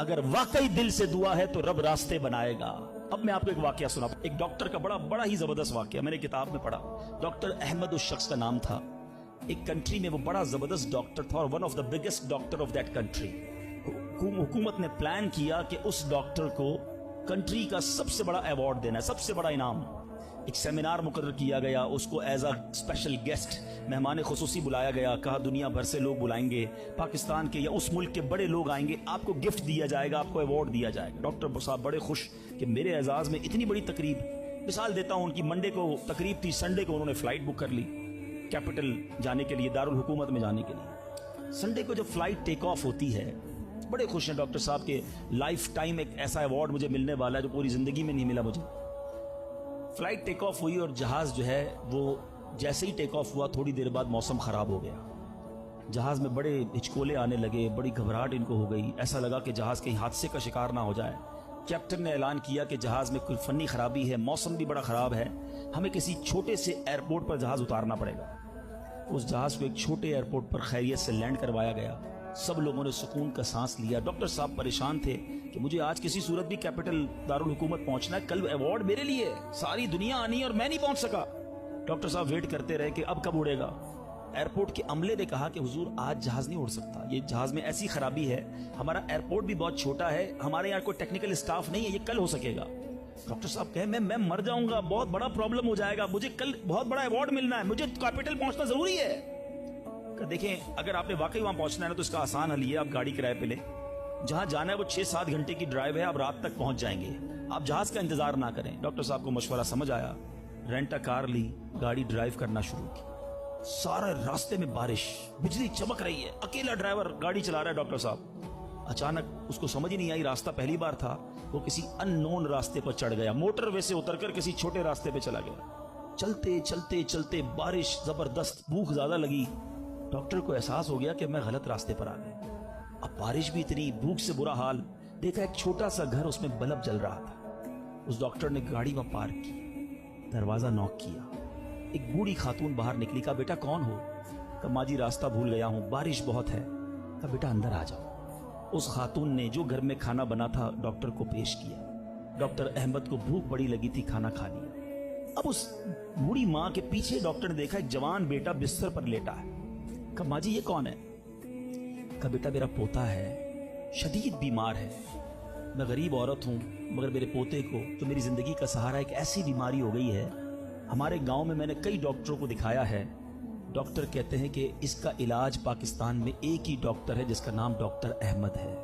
अगर वाकई दिल से दुआ है तो रब रास्ते बनाएगा। अब मैं आपको एक वाकया सुना, एक डॉक्टर का बड़ा ही जबरदस्त वाकया मैंने किताब में पढ़ा। डॉक्टर अहमद उस शख्स का नाम था। एक कंट्री में वो बड़ा जबरदस्त डॉक्टर था और one of the biggest doctor of that country. हुकूमत ने प्लान किया कि उस डॉक्टर को कंट्री का सबसे बड़ा अवार्ड देना है, सबसे बड़ा इनाम। एक सेमिनार मुकर्रर किया गया, उसको एज अ स्पेशल गेस्ट मेहमान खुसूसी बुलाया गया। कहा दुनिया भर से लोग बुलाएंगे, पाकिस्तान के या उस मुल्क के बड़े लोग आएंगे, आपको गिफ्ट दिया जाएगा, आपको अवार्ड दिया जाएगा। डॉक्टर साहब बड़े खुश कि मेरे एजाज में इतनी बड़ी तकरीब। मिसाल देता हूं, उनकी मंडे को तकरीब थी, संडे को उन्होंने फ्लाइट बुक कर ली कैपिटल जाने के लिए, दारुल हुकूमत में जाने के लिए। संडे को जब फ्लाइट टेक ऑफ होती है, बड़े खुश हैं डॉक्टर साहब के लाइफ टाइम एक ऐसा अवार्ड मुझे मिलने वाला है जो पूरी जिंदगी में नहीं मिला मुझे। फ्लाइट टेक ऑफ हुई और जहाज जो है वो जैसे ही टेक ऑफ हुआ थोड़ी देर बाद मौसम खराब हो गया। जहाज में बड़े हिचकोले आने लगे, बड़ी घबराहट इनको हो गई। ऐसा लगा कि जहाज कहीं हादसे का शिकार ना हो जाए। कैप्टन ने ऐलान किया कि जहाज में कोई फनी खराबी है, मौसम भी बड़ा खराब है, हमें किसी छोटे से एयरपोर्ट पर जहाज उतारना पड़ेगा। उस जहाज को एक छोटे एयरपोर्ट पर खैरियत से लैंड करवाया गया। सब लोगों ने सुकून का सांस लिया। डॉक्टर साहब परेशान थे कि मुझे आज किसी सूरत भी कैपिटल दारुल हुकूमत पहुंचना है, कल अवार्ड मेरे लिए, सारी दुनिया आनी है और मैं नहीं पहुंच सका। डॉक्टर साहब वेट करते रहे कि अब कब उड़ेगा। एयरपोर्ट के अमले ने कहा कि हुजूर आज जहाज नहीं उड़ सकता, ये जहाज में ऐसी खराबी है, हमारा एयरपोर्ट भी बहुत छोटा है, हमारे यहाँ कोई टेक्निकल स्टाफ नहीं है, ये कल हो सकेगा। डॉक्टर साहब कहे मैं मर जाऊंगा, बहुत बड़ा प्रॉब्लम हो जाएगा, मुझे कल बहुत बड़ा अवार्ड मिलना है, मुझे कैपिटल पहुंचना जरूरी है। देखें अगर आपने वाकई वहां पहुंचना है ना तो इसका आसान हल ये, आप गाड़ी किराए पे ले, जहां जाना है वो 6-7 घंटे की ड्राइव है, आप रात तक पहुंच जाएंगे, आप जहाज का इंतजार ना करें। डॉक्टर साहब को मशवरा समझ आया, रेंट अ कार ली, गाड़ी ड्राइव करना शुरू की। सारे रास्ते में बारिश, बिजली चमक रही है, अकेला ड्राइवर गाड़ी चला रहा है डॉक्टर साहब। अचानक उसको समझ ही नहीं आई, रास्ता पहली बार था, वो किसी अननोन रास्ते पर चढ़ गया, मोटरवे से उतरकर किसी छोटे रास्ते पे चला गया। चलते चलते चलते बारिश जबरदस्त, भूख ज्यादा लगी। डॉक्टर को एहसास हो गया कि मैं गलत रास्ते पर आ गया। अब बारिश भी इतनी, भूख से बुरा हाल। देखा एक छोटा सा घर, उसमें बल्ब जल रहा था। उस डॉक्टर ने गाड़ी वहां पार्क की, दरवाजा नॉक किया। एक बूढ़ी खातून बाहर निकली। कहा बेटा कौन हो? कहा माँ जी रास्ता भूल गया हूं, बारिश बहुत है। कहा बेटा अंदर आ जाओ। उस खातून ने जो घर में खाना बना था डॉक्टर को पेश किया। डॉक्टर अहमद को भूख बड़ी लगी थी, खाना खा लिया। अब उस बूढ़ी माँ के पीछे डॉक्टर ने देखा एक जवान बेटा बिस्तर पर लेटा है। कहा माँ जी ये कौन है? कहा बेटा मेरा पोता है, शदीद बीमार है, मैं गरीब औरत हूं, मगर मेरे पोते को तो मेरी जिंदगी का सहारा एक ऐसी बीमारी हो गई है, हमारे गांव में मैंने कई डॉक्टरों को दिखाया है, डॉक्टर कहते हैं कि इसका इलाज पाकिस्तान में एक ही डॉक्टर है जिसका नाम डॉक्टर अहमद है।